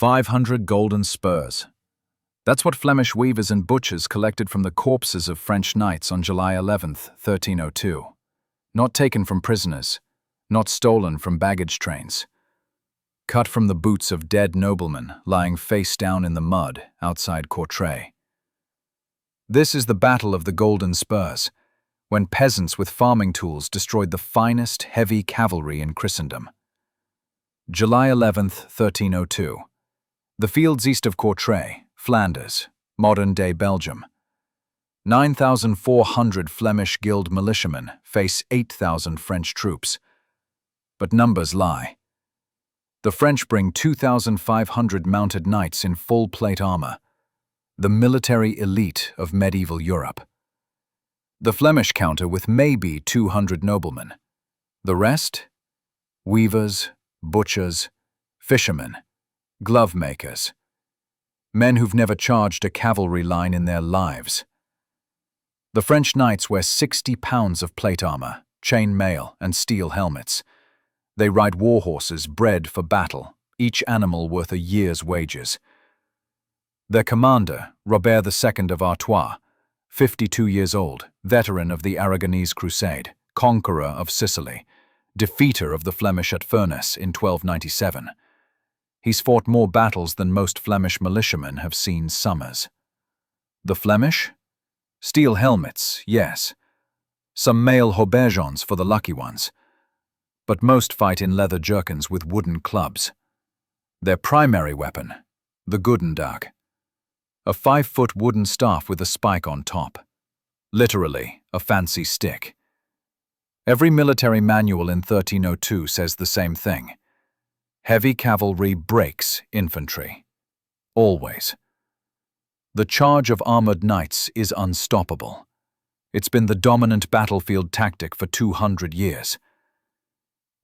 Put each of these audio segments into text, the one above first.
500 golden spurs. That's what Flemish weavers and butchers collected from the corpses of French knights on July 11th, 1302. Not taken from prisoners, not stolen from baggage trains. Cut from the boots of dead noblemen lying face down in the mud outside Courtrai. This is the Battle of the Golden Spurs, when peasants with farming tools destroyed the finest heavy cavalry in Christendom. July 11th, 1302. The fields east of Courtrai, Flanders, modern-day Belgium. 9,400 Flemish Guild militiamen face 8,000 French troops. But numbers lie. The French bring 2,500 mounted knights in full plate armor, the military elite of medieval Europe. The Flemish counter with maybe 200 noblemen. The rest? Weavers, butchers, fishermen, glove makers. Men who've never charged a cavalry line in their lives. The French knights wear 60 pounds of plate armor, chain mail, and steel helmets. They ride war horses bred for battle, each animal worth a year's wages. Their commander, Robert II of Artois, 52 years old, veteran of the Aragonese Crusade, conqueror of Sicily, defeater of the Flemish at Furness in 1297. He's fought more battles than most Flemish militiamen have seen summers. The Flemish? Steel helmets, yes. Some mail haubergeons for the lucky ones. But most fight in leather jerkins with wooden clubs. Their primary weapon, the goedendag. A 5-foot wooden staff with a spike on top. Literally, a fancy stick. Every military manual in 1302 says the same thing. Heavy cavalry breaks infantry. Always. The charge of armored knights is unstoppable. It's been the dominant battlefield tactic for 200 years.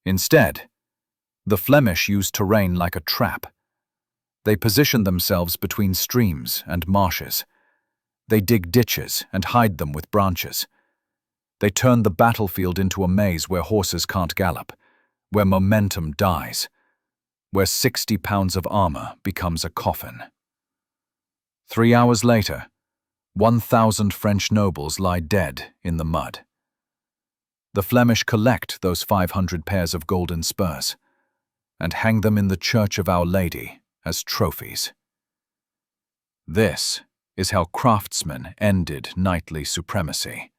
Instead, the Flemish use terrain like a trap. They position themselves between streams and marshes. They dig ditches and hide them with branches. They turn the battlefield into a maze where horses can't gallop, where momentum dies, where 60 pounds of armor becomes a coffin. 3 hours later, 1,000 French nobles lie dead in the mud. The Flemish collect those 500 pairs of golden spurs and hang them in the Church of Our Lady as trophies. This is how craftsmen ended knightly supremacy.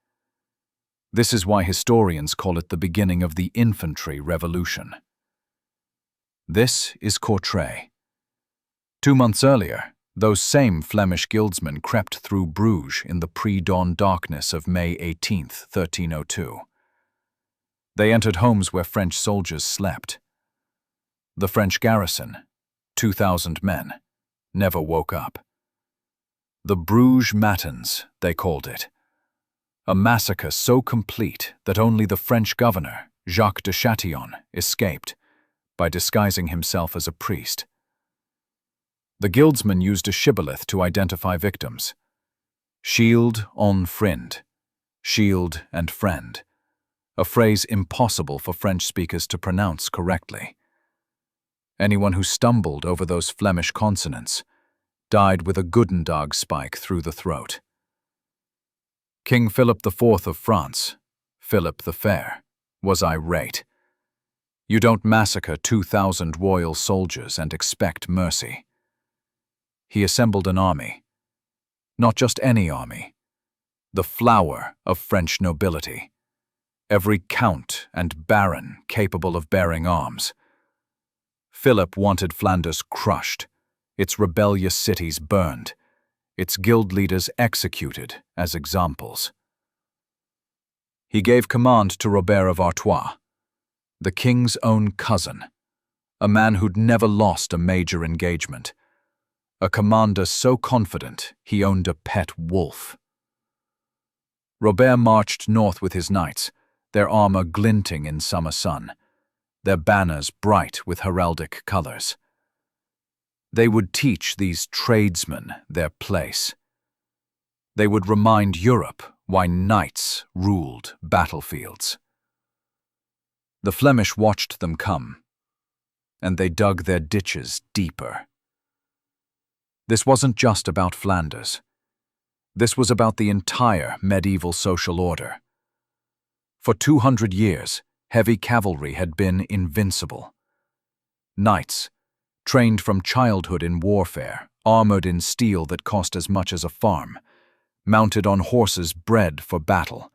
This is why historians call it the beginning of the Infantry Revolution. This is Courtrai. 2 months earlier, those same Flemish guildsmen crept through Brugge in the pre-dawn darkness of May 18th, 1302. They entered homes where French soldiers slept. The French garrison, 2,000 men, never woke up. The Brugge Matins, they called it. A massacre so complete that only the French governor, Jacques de Châtillon, escaped by disguising himself as a priest. The guildsmen used a shibboleth to identify victims. Shield en friend, shield and friend, a phrase impossible for French speakers to pronounce correctly. Anyone who stumbled over those Flemish consonants died with a goedendag spike through the throat. King Philip IV of France, Philip the Fair, was irate. You don't massacre 2,000 royal soldiers and expect mercy. He assembled an army. Not just any army. The flower of French nobility. Every count and baron capable of bearing arms. Philip wanted Flanders crushed, its rebellious cities burned, its guild leaders executed as examples. He gave command to Robert of Artois, the king's own cousin, a man who'd never lost a major engagement, a commander so confident he owned a pet wolf. Robert marched north with his knights, their armor glinting in summer sun, their banners bright with heraldic colors. They would teach these tradesmen their place. They would remind Europe why knights ruled battlefields. The Flemish watched them come, and they dug their ditches deeper. This wasn't just about Flanders. This was about the entire medieval social order. For 200 years, heavy cavalry had been invincible. Knights, trained from childhood in warfare, armored in steel that cost as much as a farm, mounted on horses bred for battle,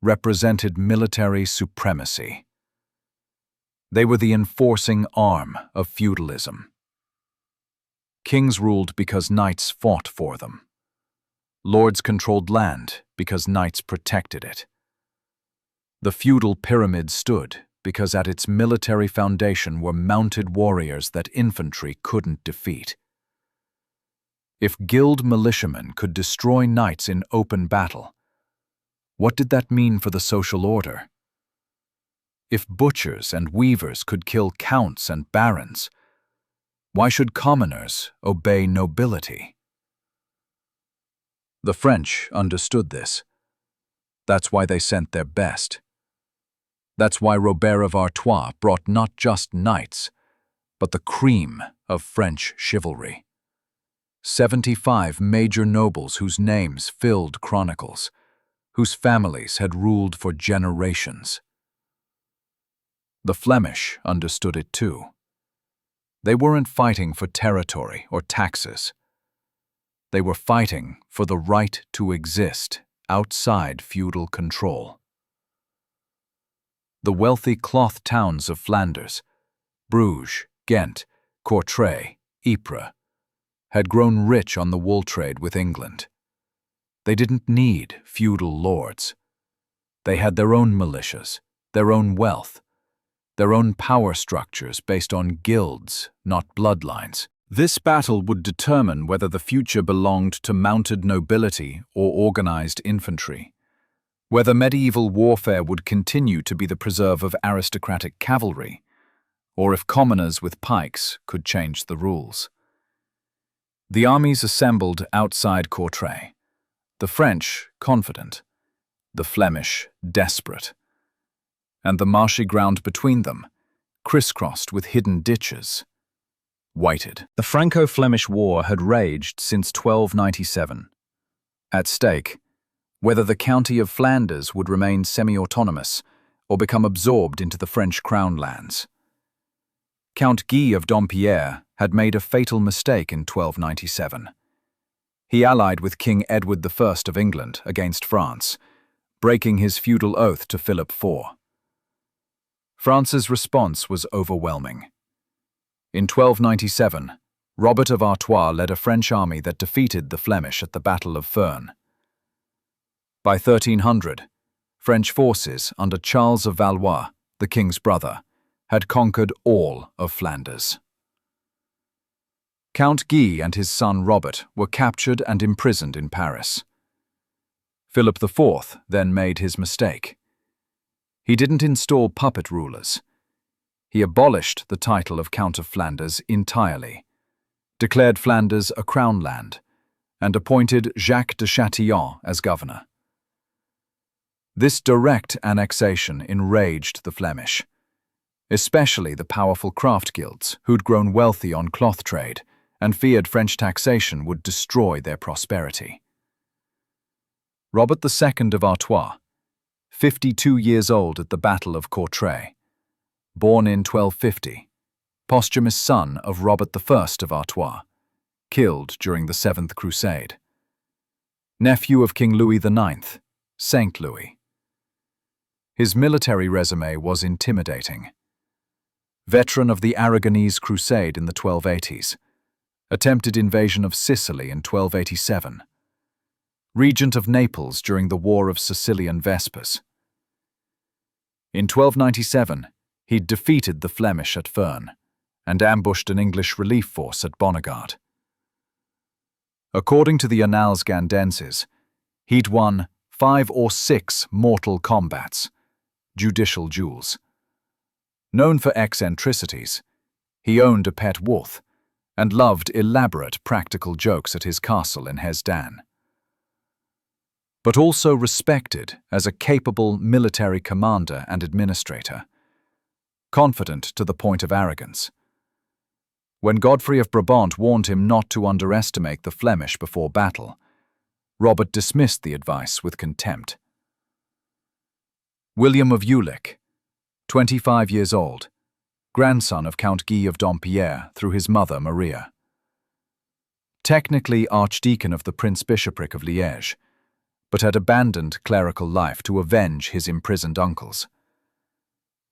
represented military supremacy. They were the enforcing arm of feudalism. Kings ruled because knights fought for them. Lords controlled land because knights protected it. The feudal pyramid stood because at its military foundation were mounted warriors that infantry couldn't defeat. If guild militiamen could destroy knights in open battle, what did that mean for the social order? If butchers and weavers could kill counts and barons, why should commoners obey nobility? The French understood this. That's why they sent their best. That's why Robert of Artois brought not just knights, but the cream of French chivalry. 75 major nobles whose names filled Chronicles, whose families had ruled for generations. The Flemish understood it too. They weren't fighting for territory or taxes. They were fighting for the right to exist outside feudal control. The wealthy cloth towns of Flanders, Brugge, Ghent, Courtrai, Ypres, had grown rich on the wool trade with England. They didn't need feudal lords. They had their own militias, their own wealth, their own power structures based on guilds, not bloodlines. This battle would determine whether the future belonged to mounted nobility or organized infantry, whether medieval warfare would continue to be the preserve of aristocratic cavalry, or if commoners with pikes could change the rules. The armies assembled outside Courtrai, the French confident, the Flemish desperate, and the marshy ground between them, crisscrossed with hidden ditches, whited. The franco-flemish war had raged since 1297. At stake, whether the county of Flanders would remain semi-autonomous or become absorbed into the French crown lands. Count Guy of Dampierre had made a fatal mistake in 1297. He allied with King Edward I of England against France, breaking his feudal oath to Philip IV. France's response was overwhelming. In 1297, Robert of Artois led a French army that defeated the Flemish at the Battle of Furnes. By 1300, French forces under Charles of Valois, the king's brother, had conquered all of Flanders. Count Guy and his son Robert were captured and imprisoned in Paris. Philip IV then made his mistake. He didn't install puppet rulers. He abolished the title of Count of Flanders entirely, declared Flanders a crown land, and appointed Jacques de Châtillon as governor. This direct annexation enraged the Flemish, especially the powerful craft guilds who'd grown wealthy on cloth trade and feared French taxation would destroy their prosperity. Robert II of Artois, 52 years old at the Battle of Courtrai, born in 1250, posthumous son of Robert I of Artois, killed during the Seventh Crusade. Nephew of King Louis IX, Saint Louis. His military resume was intimidating. Veteran of the Aragonese Crusade in the 1280s, attempted invasion of Sicily in 1287, regent of Naples during the War of Sicilian Vespers. In 1297, he'd defeated the Flemish at Furnes and ambushed an English relief force at Bonnegarde. According to the Annales Ghandenses, he'd won 5 or 6 mortal combats, judicial duels. Known for eccentricities, he owned a pet wolf and loved elaborate practical jokes at his castle in Hesdin. But also respected as a capable military commander and administrator, confident to the point of arrogance. When Godfrey of Brabant warned him not to underestimate the Flemish before battle, Robert dismissed the advice with contempt. William of Ulick, 25 years old, grandson of Count Guy of Dampierre through his mother Maria. Technically archdeacon of the Prince-Bishopric of Liège, but had abandoned clerical life to avenge his imprisoned uncles.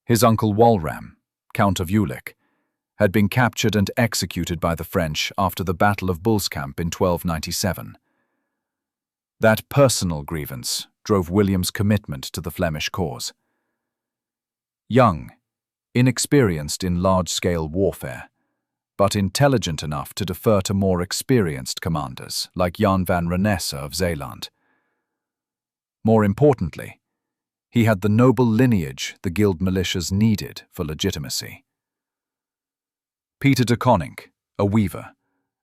His uncle Walram, Count of Ulick, had been captured and executed by the French after the Battle of Bullskamp in 1297. That personal grievance drove William's commitment to the Flemish cause. Young, inexperienced in large-scale warfare, but intelligent enough to defer to more experienced commanders like Jan van Renesse of Zeeland. More importantly, he had the noble lineage the guild militias needed for legitimacy. Peter de Koninck, a weaver,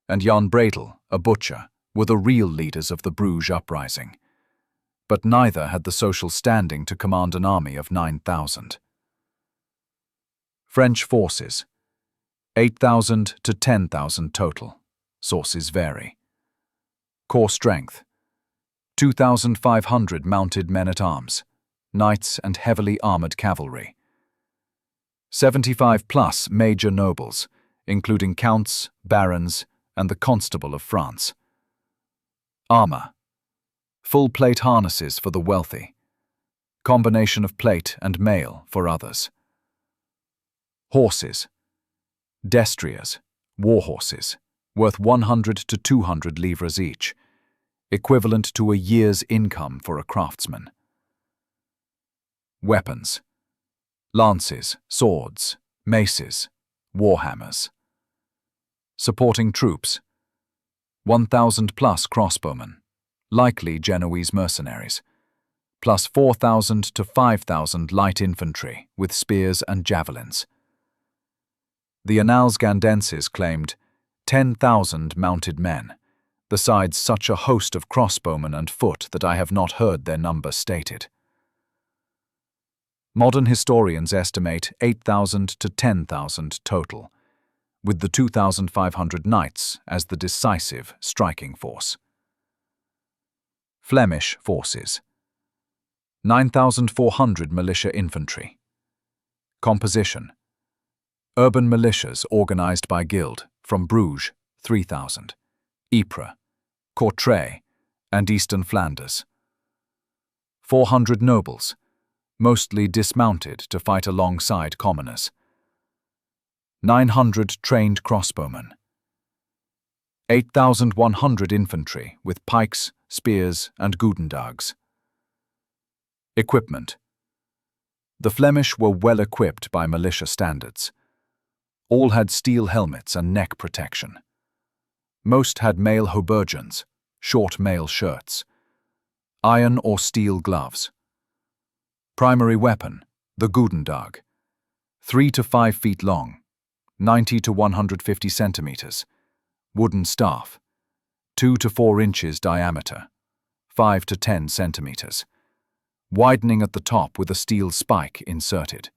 and Jan Bretel, a butcher, were the real leaders of the Brugge Uprising, but neither had the social standing to command an army of 9,000. French forces, 8,000 to 10,000 total. Sources vary. Core strength, 2,500 mounted men-at-arms, knights and heavily armoured cavalry. 75+ major nobles, including counts, barons, and the Constable of France. Armour, full plate harnesses for the wealthy, combination of plate and mail for others. Horses, destriers, war horses, worth 100 to 200 livres each, equivalent to a year's income for a craftsman. Weapons, lances, swords, maces, warhammers. Supporting troops, 1,000+ crossbowmen, likely Genoese mercenaries, plus 4,000 to 5,000 light infantry with spears and javelins. The Annales Ghandenses claimed 10,000 mounted men, besides such a host of crossbowmen and foot that I have not heard their number stated. Modern historians estimate 8,000 to 10,000 total, with the 2,500 knights as the decisive striking force. Flemish forces, 9,400 militia infantry. Composition, urban militias organized by guild from Brugge, 3,000, Ypres, Courtrai, and eastern Flanders. 400 nobles, mostly dismounted to fight alongside commoners. 900 trained crossbowmen. 8,100 infantry with pikes, spears, and goedendags. Equipment. The Flemish were well equipped by militia standards. All had steel helmets and neck protection. Most had mail haubergeons, short mail shirts, iron or steel gloves. Primary weapon, the goedendag, 3 to 5 feet long, 90 to 150 centimeters, wooden staff, 2 to 4 inches diameter, 5 to 10 centimeters, widening at the top with a steel spike inserted.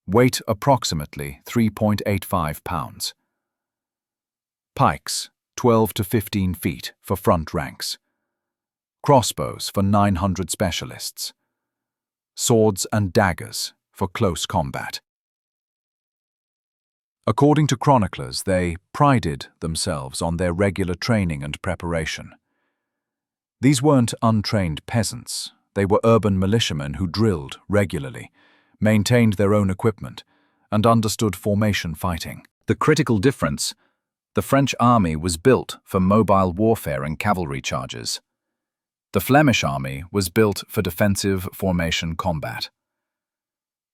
Weight approximately 3.85 pounds. Pikes, 12 to 15 feet for front ranks. Crossbows for 900 specialists. Swords and daggers for close combat. According to chroniclers, they prided themselves on their regular training and preparation. These weren't untrained peasants. They were urban militiamen who drilled regularly, maintained their own equipment, and understood formation fighting. The critical difference: the French army was built for mobile warfare and cavalry charges. The Flemish army was built for defensive formation combat.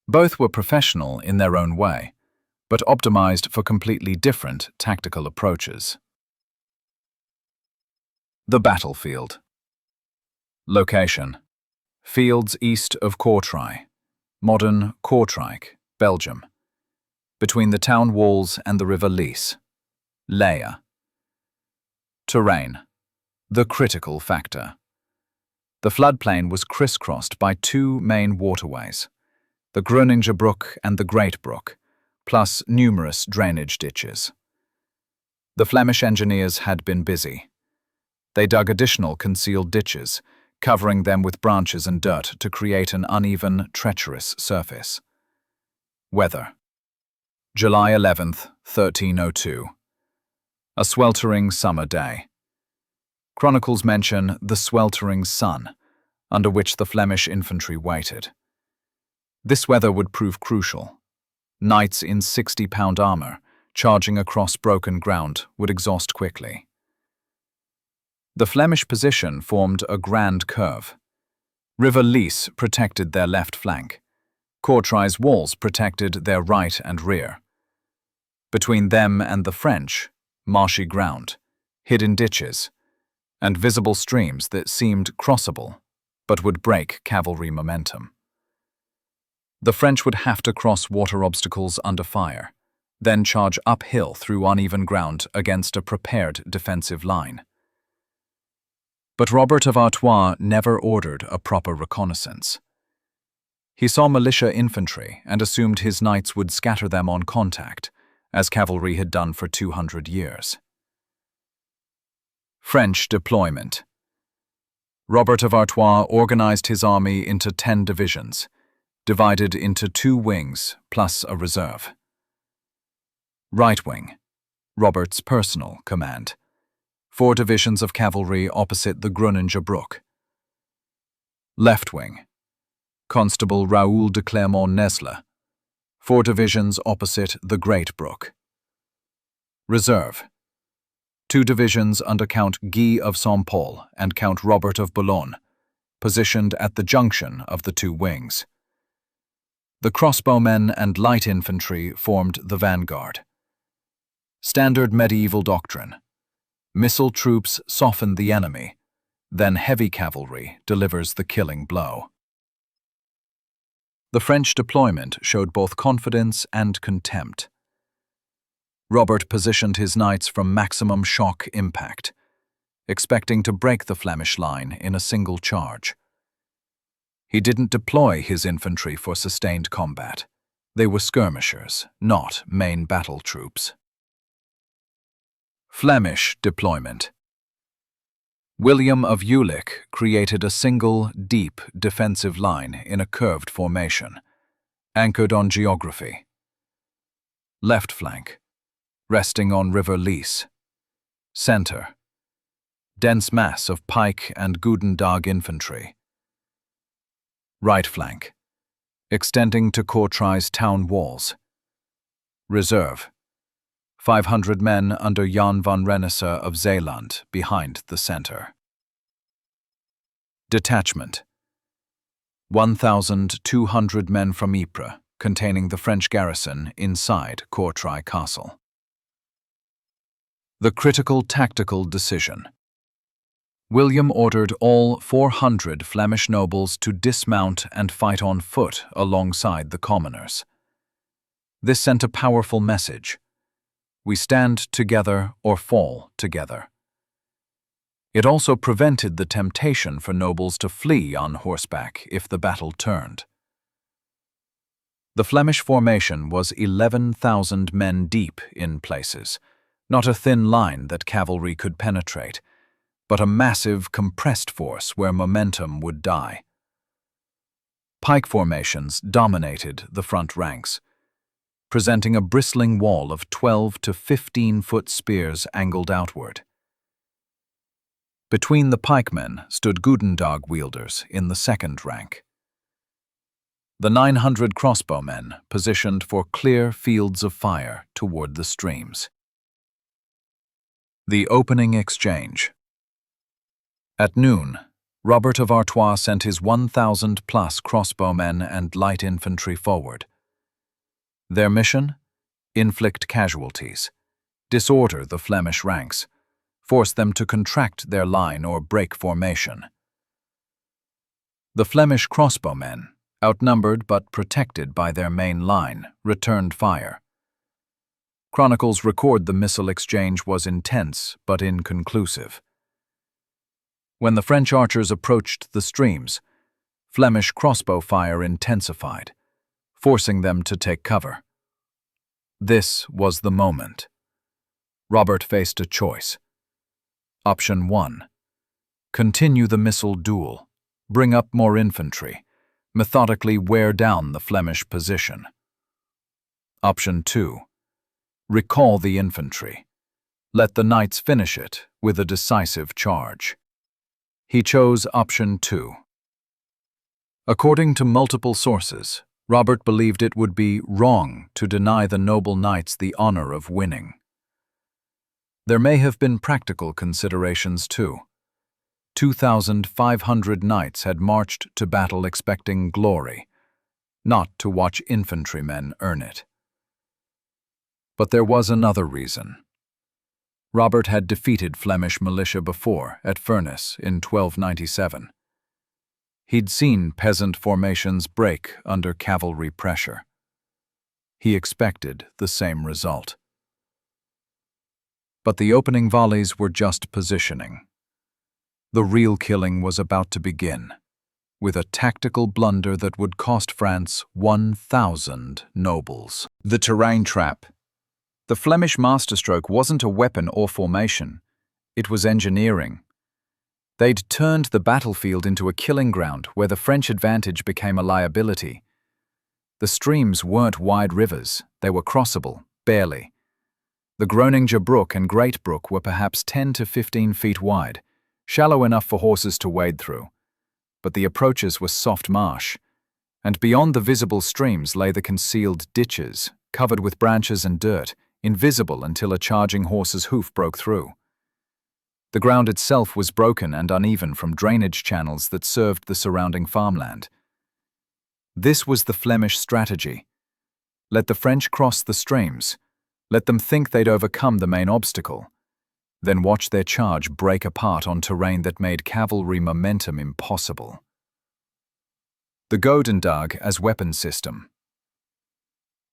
Both were professional in their own way, but optimized for completely different tactical approaches. The battlefield. Location: fields east of Courtrai, modern Courtrai, Belgium, between the town walls and the river Lys, Leia. Terrain: the critical factor. The floodplain was crisscrossed by 2 main waterways, the Groninger Brook and the Great Brook, plus numerous drainage ditches. The Flemish engineers had been busy. They dug additional concealed ditches, covering them with branches and dirt to create an uneven, treacherous surface. Weather. July 11th, 1302. A sweltering summer day. Chronicles mention the sweltering sun, under which the Flemish infantry waited. This weather would prove crucial. Knights in 60-pound armor, charging across broken ground, would exhaust quickly. The Flemish position formed a grand curve. River Lys protected their left flank. Courtrai's walls protected their right and rear. Between them and the French, marshy ground, hidden ditches, and visible streams that seemed crossable, but would break cavalry momentum. The French would have to cross water obstacles under fire, then charge uphill through uneven ground against a prepared defensive line. But Robert of Artois never ordered a proper reconnaissance. He saw militia infantry and assumed his knights would scatter them on contact, as cavalry had done for 200 years. French deployment. Robert of Artois organized his army into 10 divisions, divided into 2 wings plus a reserve. Right wing, Robert's personal command. 4 divisions of cavalry opposite the Groninger Brook. Left wing, Constable Raoul de Clermont-Nesle, 4 divisions opposite the Great Brook. Reserve, 2 divisions under Count Guy of Saint-Pol and Count Robert of Boulogne, positioned at the junction of the 2 wings. The crossbowmen and light infantry formed the vanguard. Standard medieval doctrine. Missile troops soften the enemy, then heavy cavalry delivers the killing blow. The French deployment showed both confidence and contempt. Robert positioned his knights from maximum shock impact, expecting to break the Flemish line in a single charge. He didn't deploy his infantry for sustained combat. They were skirmishers, not main battle troops. Flemish deployment. William of Jülich created a single, deep defensive line in a curved formation, anchored on geography. Left flank, resting on River Lys. Center, dense mass of Pike and goedendags infantry. Right flank, extending to Courtrai's town walls. Reserve, 500 men under Jan van Renesse of Zeeland behind the center. Detachment, 1,200 men from Ypres, containing the French garrison inside Courtrai Castle. The critical tactical decision. William ordered all 400 Flemish nobles to dismount and fight on foot alongside the commoners. This sent a powerful message. We stand together or fall together. It also prevented the temptation for nobles to flee on horseback if the battle turned. The Flemish formation was 11,000 men deep in places, not a thin line that cavalry could penetrate, but a massive, compressed force where momentum would die. Pike formations dominated the front ranks, presenting a bristling wall of 12 to 15-foot spears angled outward. Between the pikemen stood goedendag wielders in the second rank. The 900 crossbowmen positioned for clear fields of fire toward the streams. The opening exchange. At noon, Robert of Artois sent his 1,000-plus crossbowmen and light infantry forward. Their mission? Inflict casualties, disorder the Flemish ranks, force them to contract their line or break formation. The Flemish crossbowmen, outnumbered but protected by their main line, returned fire. Chronicles record the missile exchange was intense but inconclusive. When the French archers approached the streams, Flemish crossbow fire intensified, forcing them to take cover. This was the moment. Robert faced a choice. Option 1. Continue the missile duel. Bring up more infantry. Methodically wear down the Flemish position. Option 2. Recall the infantry. Let the knights finish it with a decisive charge. He chose option 2. According to multiple sources, Robert believed it would be wrong to deny the noble knights the honor of winning. There may have been practical considerations too. 2,500 knights had marched to battle expecting glory, not to watch infantrymen earn it. But there was another reason. Robert had defeated Flemish militia before at Furness in 1297. He'd seen peasant formations break under cavalry pressure. He expected the same result. But the opening volleys were just positioning. The real killing was about to begin, with a tactical blunder that would cost France 1,000 nobles. The terrain trap. The Flemish masterstroke wasn't a weapon or formation, it was engineering. They'd turned the battlefield into a killing ground where the French advantage became a liability. The streams weren't wide rivers, they were crossable, barely. The Groninger Brook and Great Brook were perhaps 10 to 15 feet wide, shallow enough for horses to wade through. But the approaches were soft marsh, and beyond the visible streams lay the concealed ditches, covered with branches and dirt, invisible until a charging horse's hoof broke through. The ground itself was broken and uneven from drainage channels that served the surrounding farmland. This was the Flemish strategy. Let the French cross the streams. Let them think they'd overcome the main obstacle. Then watch their charge break apart on terrain that made cavalry momentum impossible. The goedendags as weapon system.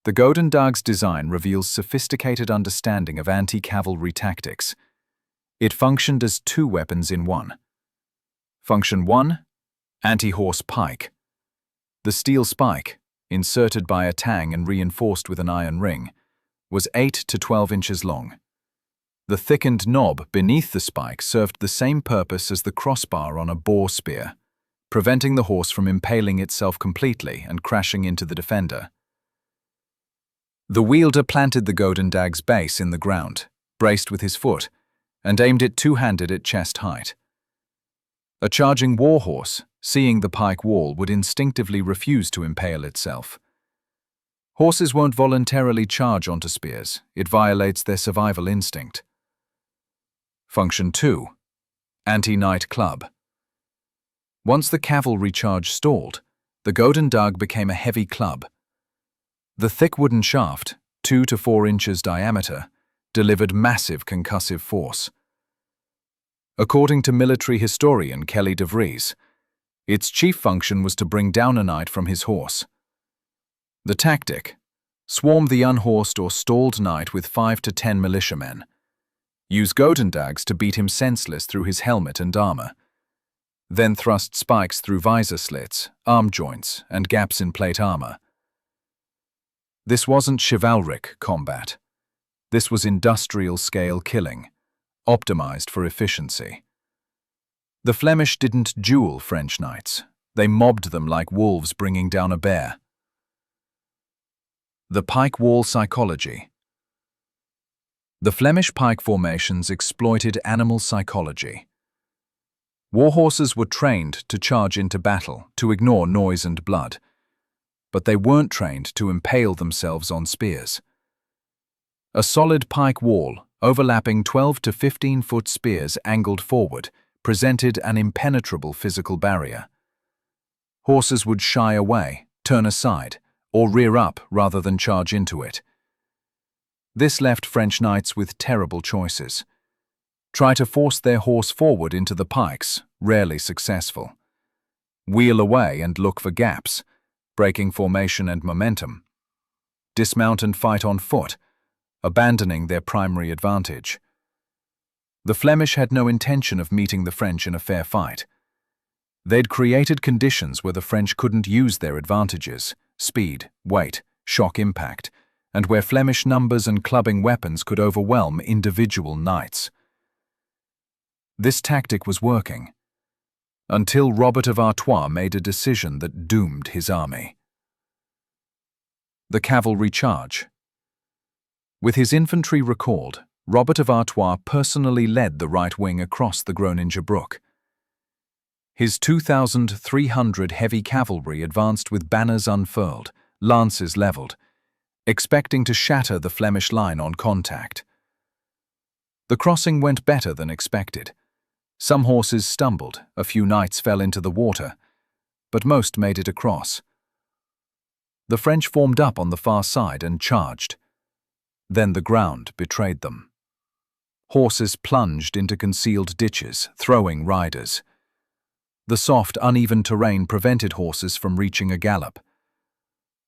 The goedendags design reveals sophisticated understanding of anti-cavalry tactics. It functioned as two weapons in one. Function 1, anti-horse pike. The steel spike, inserted by a tang and reinforced with an iron ring, was 8 to 12 inches long. The thickened knob beneath the spike served the same purpose as the crossbar on a boar spear, preventing the horse from impaling itself completely and crashing into the defender. The wielder planted the goedendags base in the ground, braced with his foot, and aimed it two-handed at chest height. A charging warhorse, seeing the pike wall, would instinctively refuse to impale itself. Horses won't voluntarily charge onto spears, it violates their survival instinct. Function 2, anti-knight club. Once the cavalry charge stalled, the goedendag became a heavy club. The thick wooden shaft, 2 to 4 inches diameter, delivered massive concussive force. According to military historian Kelly de Vries, its chief function was to bring down a knight from his horse. The tactic: swarm the unhorsed or stalled knight with 5 to 10 militiamen. Use goedendags to beat him senseless through his helmet and armor. Then thrust spikes through visor slits, arm joints, and gaps in plate armor. This wasn't chivalric combat. This was industrial-scale killing, optimized for efficiency. The Flemish didn't duel French knights. They mobbed them like wolves bringing down a bear. The pike wall psychology. The Flemish pike formations exploited animal psychology. Warhorses were trained to charge into battle, to ignore noise and blood, but they weren't trained to impale themselves on spears. A solid pike wall, overlapping 12 to 15-foot spears angled forward, presented an impenetrable physical barrier. Horses would shy away, turn aside, or rear up rather than charge into it. This left French knights with terrible choices. Try to force their horse forward into the pikes, rarely successful. Wheel away and look for gaps, breaking formation and momentum. Dismount and fight on foot, abandoning their primary advantage. The Flemish had no intention of meeting the French in a fair fight. They'd created conditions where the French couldn't use their advantages: speed, weight, shock impact, and where Flemish numbers and clubbing weapons could overwhelm individual knights. This tactic was working, until Robert of Artois made a decision that doomed his army. The cavalry charge. With his infantry recalled, Robert of Artois personally led the right wing across the Groninger Brook. His 2,300 heavy cavalry advanced with banners unfurled, lances levelled, expecting to shatter the Flemish line on contact. The crossing went better than expected. Some horses stumbled, a few knights fell into the water, but most made it across. The French formed up on the far side and charged. Then the ground betrayed them. Horses plunged into concealed ditches, throwing riders. The soft, uneven terrain prevented horses from reaching a gallop.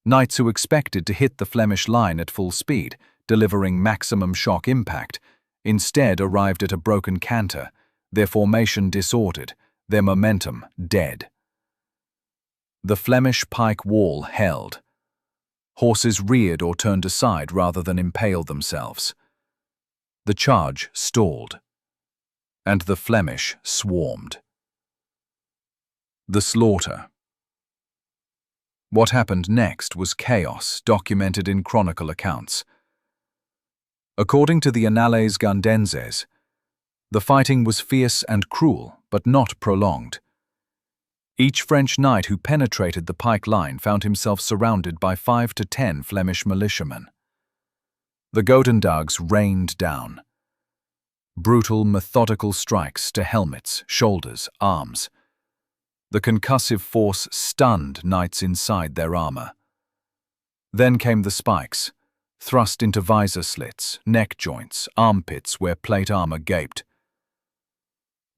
Knights who expected to hit the Flemish line at full speed, delivering maximum shock impact, instead arrived at a broken canter, their formation disordered, their momentum dead. The Flemish pike wall held. Horses reared or turned aside rather than impale themselves. The charge stalled, and the Flemish swarmed. The slaughter. What happened next was chaos documented in chronicle accounts. According to the Annales Ghandenses, the fighting was fierce and cruel, but not prolonged. Each French knight who penetrated the pike line found himself surrounded by 5 to 10 Flemish militiamen. The goedendags rained down. Brutal, methodical strikes to helmets, shoulders, arms. The concussive force stunned knights inside their armor. Then came the spikes, thrust into visor slits, neck joints, armpits where plate armor gaped.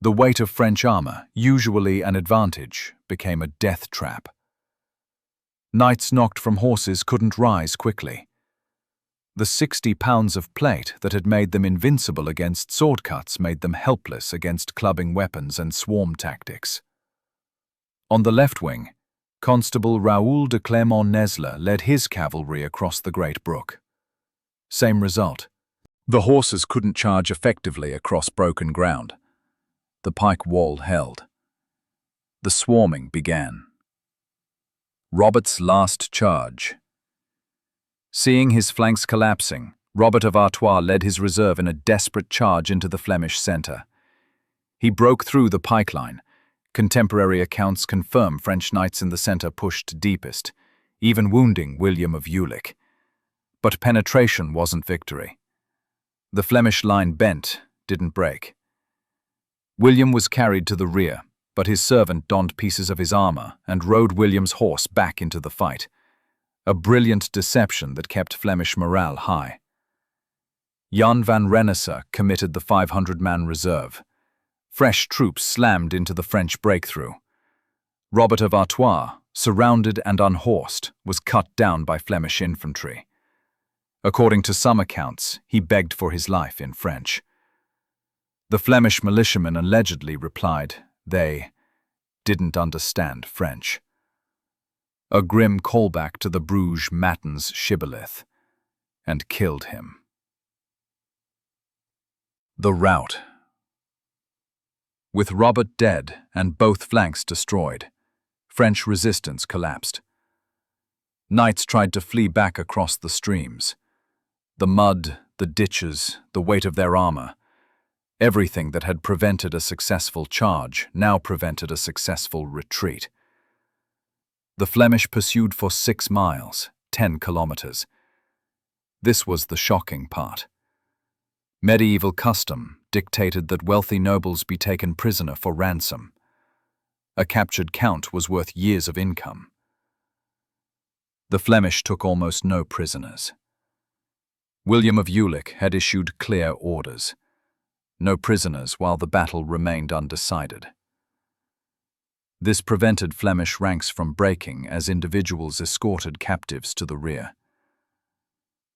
The weight of French armor, usually an advantage, became a death trap. Knights knocked from horses couldn't rise quickly. The 60 pounds of plate that had made them invincible against sword cuts made them helpless against clubbing weapons and swarm tactics. On the left wing, Constable Raoul de Clermont-Nesle led his cavalry across the Great Brook. Same result. The horses couldn't charge effectively across broken ground. The pike wall held. The swarming began. Robert's last charge. Seeing his flanks collapsing, Robert of Artois led his reserve in a desperate charge into the Flemish centre. He broke through the pike line. Contemporary accounts confirm French knights in the centre pushed deepest, even wounding William of Jülich. But penetration wasn't victory. The Flemish line bent, didn't break. William was carried to the rear, but his servant donned pieces of his armor and rode William's horse back into the fight. A brilliant deception that kept Flemish morale high. Jan van Renesse committed the 500-man reserve. Fresh troops slammed into the French breakthrough. Robert of Artois, surrounded and unhorsed, was cut down by Flemish infantry. According to some accounts, he begged for his life in French. The Flemish militiamen allegedly replied they didn't understand French. A grim callback to the Brugge Matins shibboleth, and killed him. The rout. With Robert dead and both flanks destroyed, French resistance collapsed. Knights tried to flee back across the streams. The mud, the ditches, the weight of their armor, everything that had prevented a successful charge now prevented a successful retreat. The Flemish pursued for 6 miles, 10 kilometers. This was the shocking part. Medieval custom dictated that wealthy nobles be taken prisoner for ransom. A captured count was worth years of income. The Flemish took almost no prisoners. William of Jülich had issued clear orders. No prisoners while the battle remained undecided. This prevented Flemish ranks from breaking as individuals escorted captives to the rear.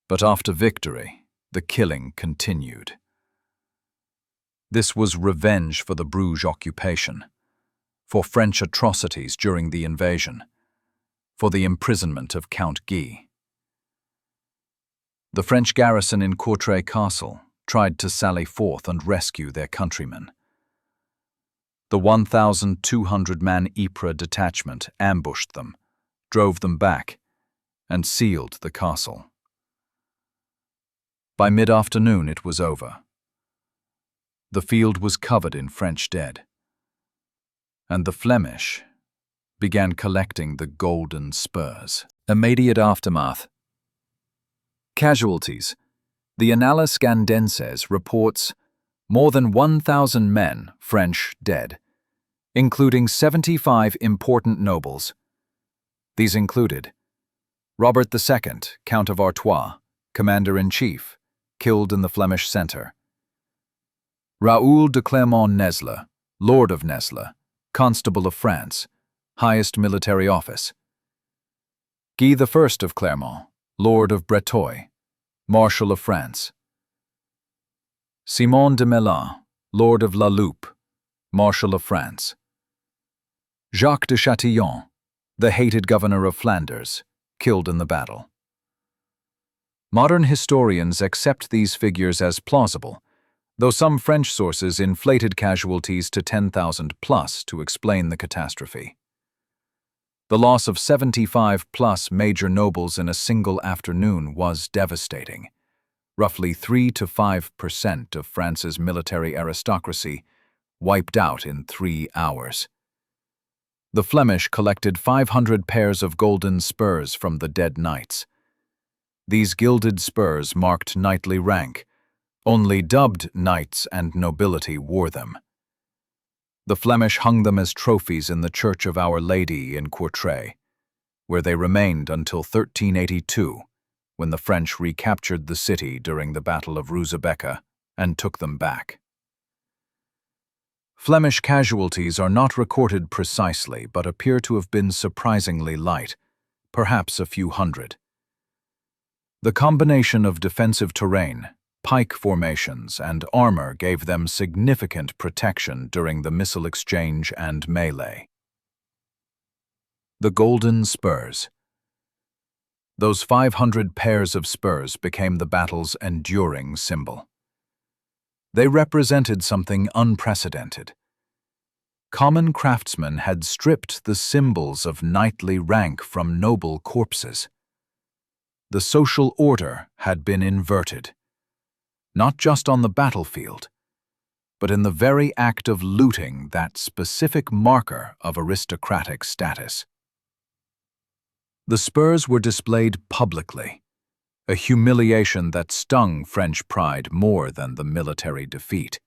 But after victory, the killing continued. This was revenge for the Bruges occupation, for French atrocities during the invasion, for the imprisonment of Count Guy. The French garrison in Courtrai castle tried to sally forth and rescue their countrymen. The 1,200-man Ypres detachment ambushed them, drove them back, and sealed the castle. By mid-afternoon it was over. The field was covered in French dead, and the Flemish began collecting the golden spurs. Immediate aftermath. Casualties. The Annales Ghandenses reports more than 1,000 men, French, dead, including 75 important nobles. These included Robert II, Count of Artois, Commander-in-Chief, killed in the Flemish centre; Raoul de Clermont-Nesle, Lord of Nesle, Constable of France, highest military office; Guy I of Clermont, Lord of Breteuil, Marshal of France; Simon de Melun, Lord of La Loupe, Marshal of France; Jacques de Chatillon, the hated governor of Flanders, killed in the battle. Modern historians accept these figures as plausible, though some French sources inflated casualties to 10,000 plus to explain the catastrophe. The loss of 75 plus major nobles in a single afternoon was devastating. Roughly 3 to 5% of France's military aristocracy wiped out in 3 hours. The Flemish collected 500 pairs of golden spurs from the dead knights. These gilded spurs marked knightly rank. Only dubbed knights and nobility wore them. The Flemish hung them as trophies in the Church of Our Lady in Courtrai, where they remained until 1382, when the French recaptured the city during the Battle of Ruzebecca and took them back. Flemish casualties are not recorded precisely but appear to have been surprisingly light, perhaps a few hundred. The combination of defensive terrain, pike formations, and armor gave them significant protection during the missile exchange and melee. The golden spurs. Those 500 pairs of spurs became the battle's enduring symbol. They represented something unprecedented. Common craftsmen had stripped the symbols of knightly rank from noble corpses. The social order had been inverted, not just on the battlefield, but in the very act of looting that specific marker of aristocratic status. The spurs were displayed publicly, a humiliation that stung French pride more than the military defeat.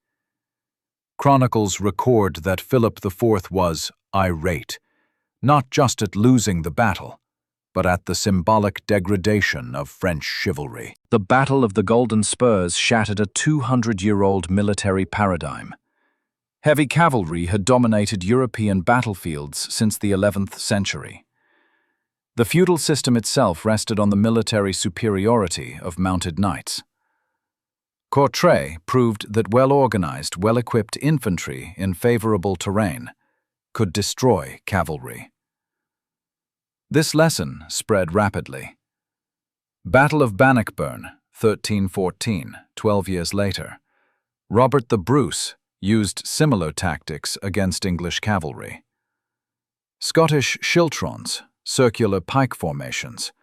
Chronicles record that Philip IV was irate, not just at losing the battle, but at the symbolic degradation of French chivalry. The Battle of the Golden Spurs shattered a 200-year-old military paradigm. Heavy cavalry had dominated European battlefields since the 11th century. The feudal system itself rested on the military superiority of mounted knights. Courtrai proved that well-organized, well-equipped infantry in favorable terrain could destroy cavalry. This lesson spread rapidly. Battle of Bannockburn, 1314, 12 years later. Robert the Bruce used similar tactics against English cavalry. Scottish schiltrons, circular pike formations,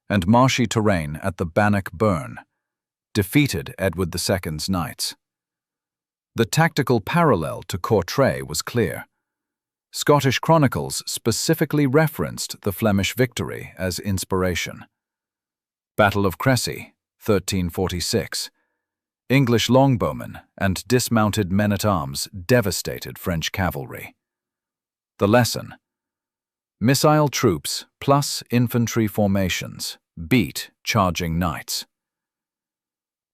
and marshy terrain at the Bannockburn defeated Edward II's knights. The tactical parallel to Courtrai was clear. Scottish Chronicles specifically referenced the Flemish victory as inspiration. Battle of Crécy, 1346. English longbowmen and dismounted men-at-arms devastated French cavalry. The lesson: missile troops plus infantry formations beat charging knights.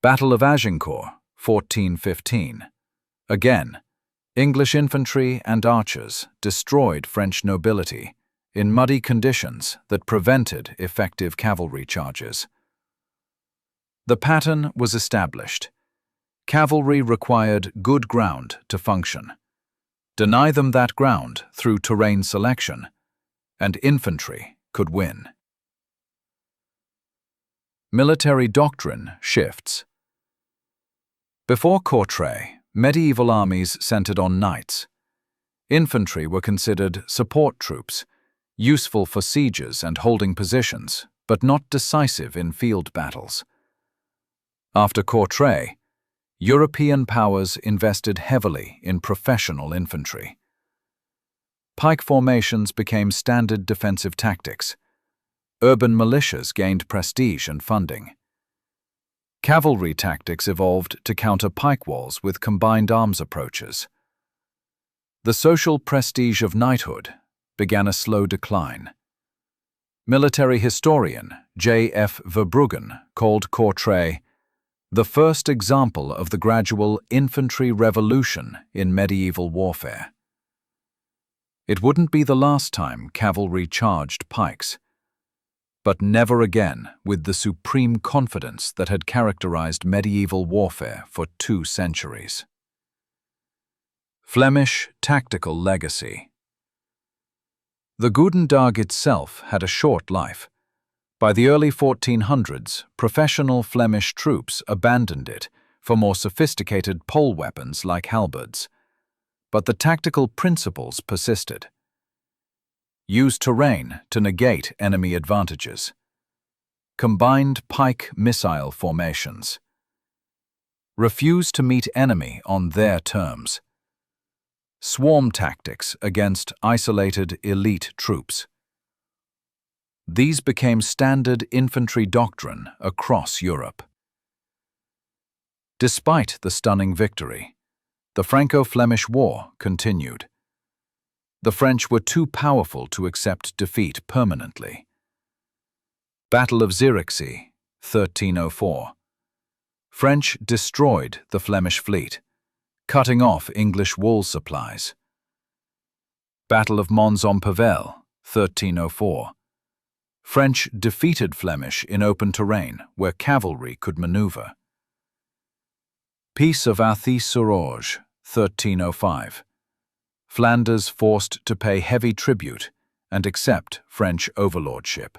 Battle of Agincourt, 1415. Again, English infantry and archers destroyed French nobility in muddy conditions that prevented effective cavalry charges. The pattern was established. Cavalry required good ground to function. Deny them that ground through terrain selection, and infantry could win. Military doctrine shifts. Before Courtrai, medieval armies centered on knights. Infantry were considered support troops, useful for sieges and holding positions, but not decisive in field battles. After Courtrai, European powers invested heavily in professional infantry. Pike formations became standard defensive tactics. Urban militias gained prestige and funding. Cavalry tactics evolved to counter pike walls with combined arms approaches. The social prestige of knighthood began a slow decline. Military historian J.F. Verbruggen called Courtrai the first example of the gradual infantry revolution in medieval warfare. It wouldn't be the last time cavalry charged pikes, but never again with the supreme confidence that had characterized medieval warfare for 2 centuries. Flemish tactical legacy. The goedendag itself had a short life. By the early 1400s, professional Flemish troops abandoned it for more sophisticated pole weapons like halberds. But the tactical principles persisted. Use terrain to negate enemy advantages. Combined pike missile formations. Refuse to meet enemy on their terms. Swarm tactics against isolated elite troops. These became standard infantry doctrine across Europe. Despite the stunning victory, the Franco-Flemish War continued. The French were too powerful to accept defeat permanently. Battle of Zierikzee, 1304. French destroyed the Flemish fleet, cutting off English wool supplies. Battle of Mons-en-Pévèle, 1304. French defeated Flemish in open terrain where cavalry could maneuver. Peace of Athis-sur-Orge, 1305. Flanders forced to pay heavy tribute and accept French overlordship.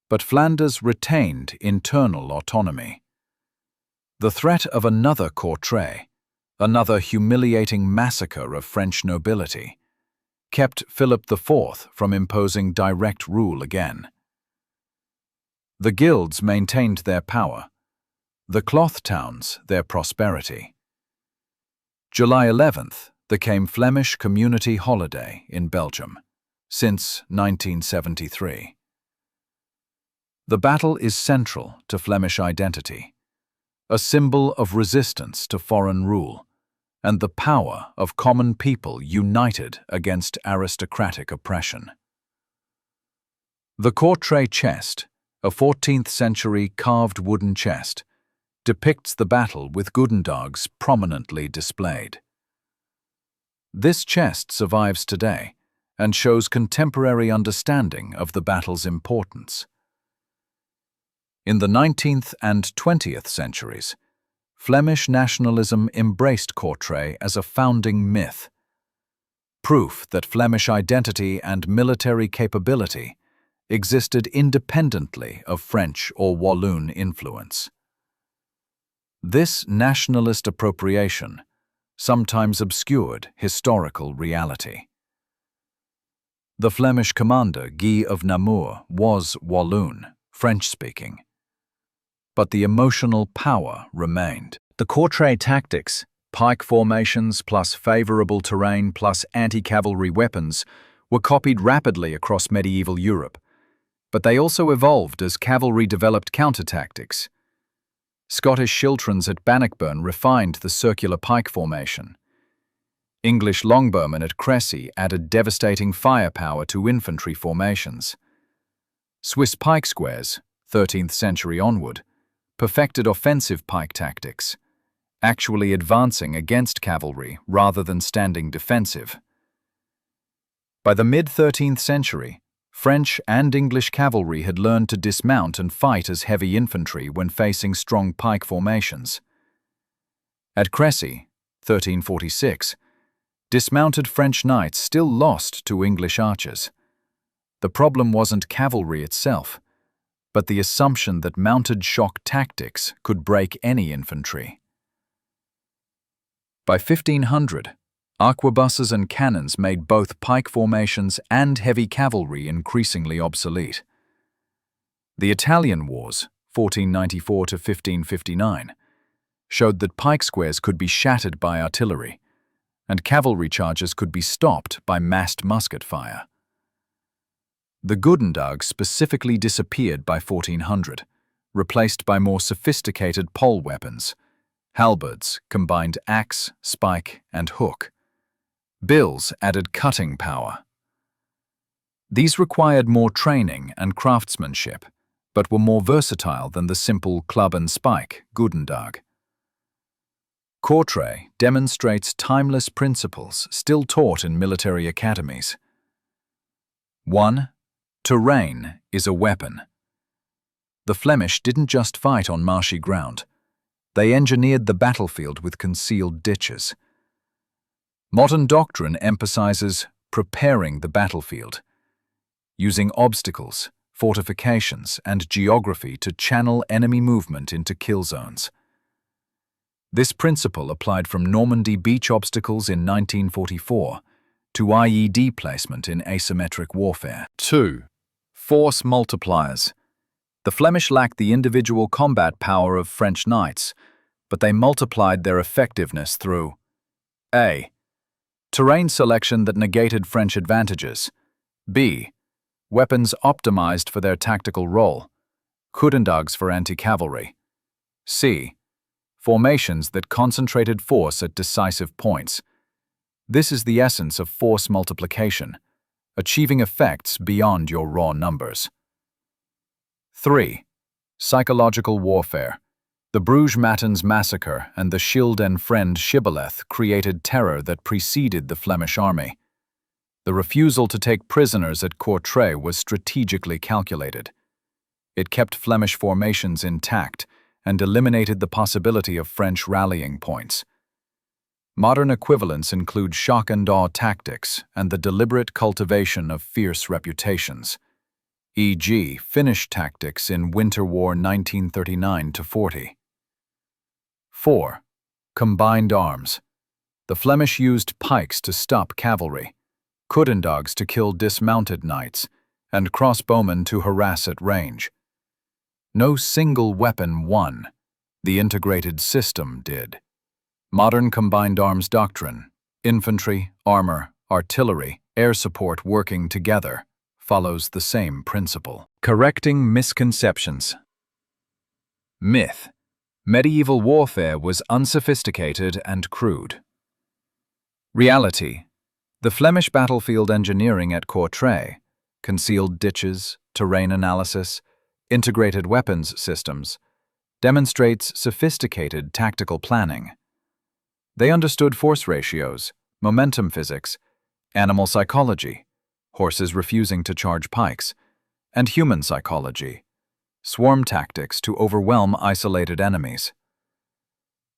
But Flanders retained internal autonomy. The threat of another Courtrai, another humiliating massacre of French nobility, kept Philip IV from imposing direct rule again. The guilds maintained their power, the cloth towns their prosperity. July 11th became Flemish community holiday in Belgium, since 1973. The battle is central to Flemish identity, a symbol of resistance to foreign rule, and the power of common people united against aristocratic oppression. The Courtrai chest, a 14th-century carved wooden chest, depicts the battle with goedendags prominently displayed. This chest survives today and shows contemporary understanding of the battle's importance. In the 19th and 20th centuries, Flemish nationalism embraced Courtrai as a founding myth, proof that Flemish identity and military capability existed independently of French or Walloon influence. This nationalist appropriation sometimes obscured historical reality. The Flemish commander Guy of Namur was Walloon, French-speaking, but the emotional power remained. The Courtrai tactics, pike formations plus favorable terrain plus anti-cavalry weapons, were copied rapidly across medieval Europe, but they also evolved as cavalry developed counter-tactics. Scottish schiltrons at Bannockburn refined the circular pike formation. English longbowmen at Crécy added devastating firepower to infantry formations. Swiss pike squares, 13th century onward, perfected offensive pike tactics, actually advancing against cavalry rather than standing defensive. By the mid-13th century, French and English cavalry had learned to dismount and fight as heavy infantry when facing strong pike formations. At Crécy, 1346, dismounted French knights still lost to English archers. The problem wasn't cavalry itself, but the assumption that mounted shock tactics could break any infantry. By 1500, arquebuses and cannons made both pike formations and heavy cavalry increasingly obsolete. The Italian Wars, 1494 to 1559, showed that pike squares could be shattered by artillery, and cavalry charges could be stopped by massed musket fire. The goedendags specifically disappeared by 1400, replaced by more sophisticated pole weapons. Halberds combined axe, spike, and hook. Bills added cutting power. These required more training and craftsmanship, but were more versatile than the simple club and spike goedendag. Courtrai demonstrates timeless principles still taught in military academies. 1. Terrain is a weapon. The Flemish didn't just fight on marshy ground. They engineered the battlefield with concealed ditches. Modern doctrine emphasizes preparing the battlefield, using obstacles, fortifications, and geography to channel enemy movement into kill zones. This principle applied from Normandy beach obstacles in 1944 to IED placement in asymmetric warfare. 2. Force multipliers. The Flemish lacked the individual combat power of French knights, but they multiplied their effectiveness through A. Terrain selection that negated French advantages. B. Weapons optimized for their tactical role. Goedendags for anti-cavalry. C. Formations that concentrated force at decisive points. This is the essence of force multiplication, achieving effects beyond your raw numbers. 3. Psychological warfare. The Brugge Matins massacre and the Shield and Friend shibboleth created terror that preceded the Flemish army. The refusal to take prisoners at Courtrai was strategically calculated. It kept Flemish formations intact and eliminated the possibility of French rallying points. Modern equivalents include shock and awe tactics and the deliberate cultivation of fierce reputations, e.g. Finnish tactics in Winter War 1939–40. 4. Combined arms. The Flemish used pikes to stop cavalry, goedendags to kill dismounted knights, and crossbowmen to harass at range. No single weapon won. The integrated system did. Modern combined arms doctrine, infantry, armor, artillery, air support working together, follows the same principle. Correcting misconceptions. Myth. Medieval warfare was unsophisticated and crude. Reality. The Flemish battlefield engineering at Courtrai, concealed ditches, terrain analysis, integrated weapons systems, demonstrates sophisticated tactical planning. They understood force ratios, momentum physics, animal psychology, horses refusing to charge pikes, and human psychology, swarm tactics to overwhelm isolated enemies.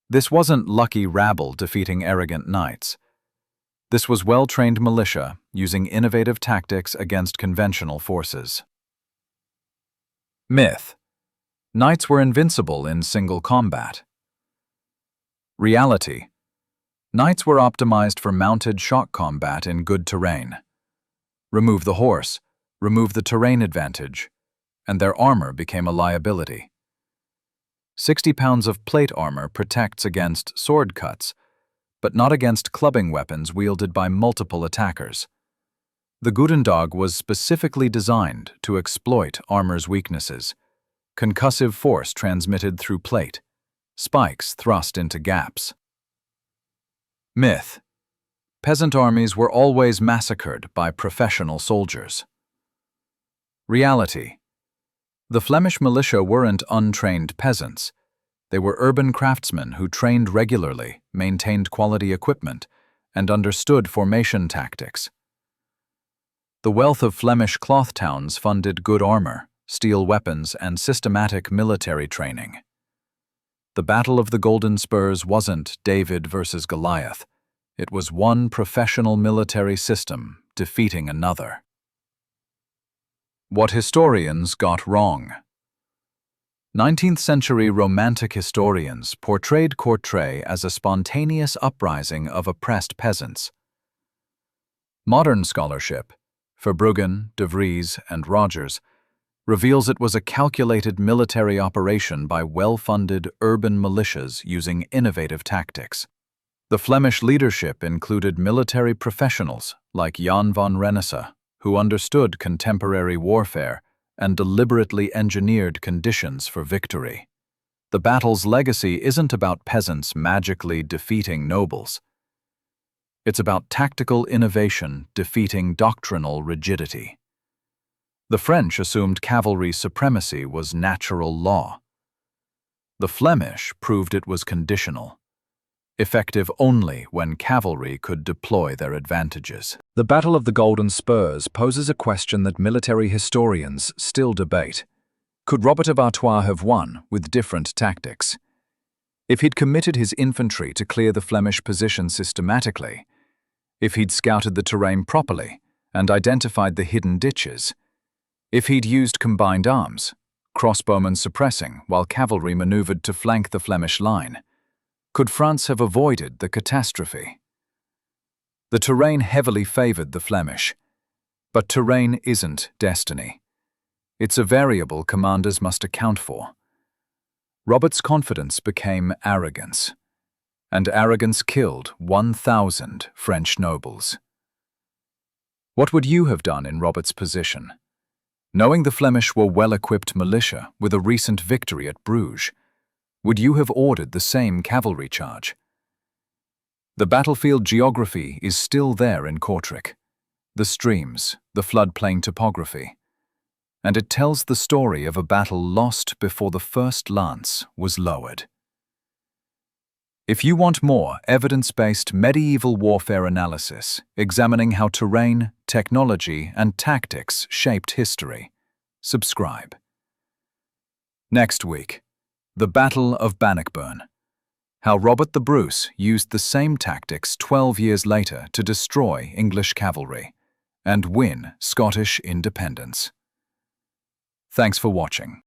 This wasn't lucky rabble defeating arrogant knights. This was well-trained militia using innovative tactics against conventional forces. Myth. Knights were invincible in single combat. Reality. Knights were optimized for mounted shock combat in good terrain. Remove the horse, remove the terrain advantage, and their armor became a liability. 60 pounds of plate armor protects against sword cuts, but not against clubbing weapons wielded by multiple attackers. The goedendag was specifically designed to exploit armor's weaknesses. Concussive force transmitted through plate, spikes thrust into gaps. Myth. Peasant armies were always massacred by professional soldiers. Reality. The Flemish militia weren't untrained peasants. They were urban craftsmen who trained regularly, maintained quality equipment, and understood formation tactics. The wealth of Flemish cloth towns funded good armor, steel weapons, and systematic military training. The Battle of the Golden Spurs wasn't David versus Goliath. It was one professional military system defeating another. What historians got wrong. 19th-century Romantic historians portrayed Courtrai as a spontaneous uprising of oppressed peasants. Modern scholarship, for Brugge, de Vries, and Rogers, reveals it was a calculated military operation by well-funded urban militias using innovative tactics. The Flemish leadership included military professionals like Jan van Renesse, who understood contemporary warfare and deliberately engineered conditions for victory. The battle's legacy isn't about peasants magically defeating nobles. It's about tactical innovation defeating doctrinal rigidity. The French assumed cavalry supremacy was natural law. The Flemish proved it was conditional, effective only when cavalry could deploy their advantages. The Battle of the Golden Spurs poses a question that military historians still debate. Could Robert of Artois have won with different tactics? If he'd committed his infantry to clear the Flemish position systematically, if he'd scouted the terrain properly and identified the hidden ditches, if he'd used combined arms, crossbowmen suppressing while cavalry maneuvered to flank the Flemish line, could France have avoided the catastrophe? The terrain heavily favored the Flemish, but terrain isn't destiny. It's a variable commanders must account for. Robert's confidence became arrogance, and arrogance killed 1,000 French nobles. What would you have done in Robert's position? Knowing the Flemish were well-equipped militia with a recent victory at Brugge, would you have ordered the same cavalry charge? The battlefield geography is still there in Courtrai, the streams, the floodplain topography, and it tells the story of a battle lost before the first lance was lowered. If you want more evidence-based medieval warfare analysis examining how terrain, technology, and tactics shaped history, subscribe. Next week, the Battle of Bannockburn. How Robert the Bruce used the same tactics 12 years later to destroy English cavalry and win Scottish independence. Thanks for watching.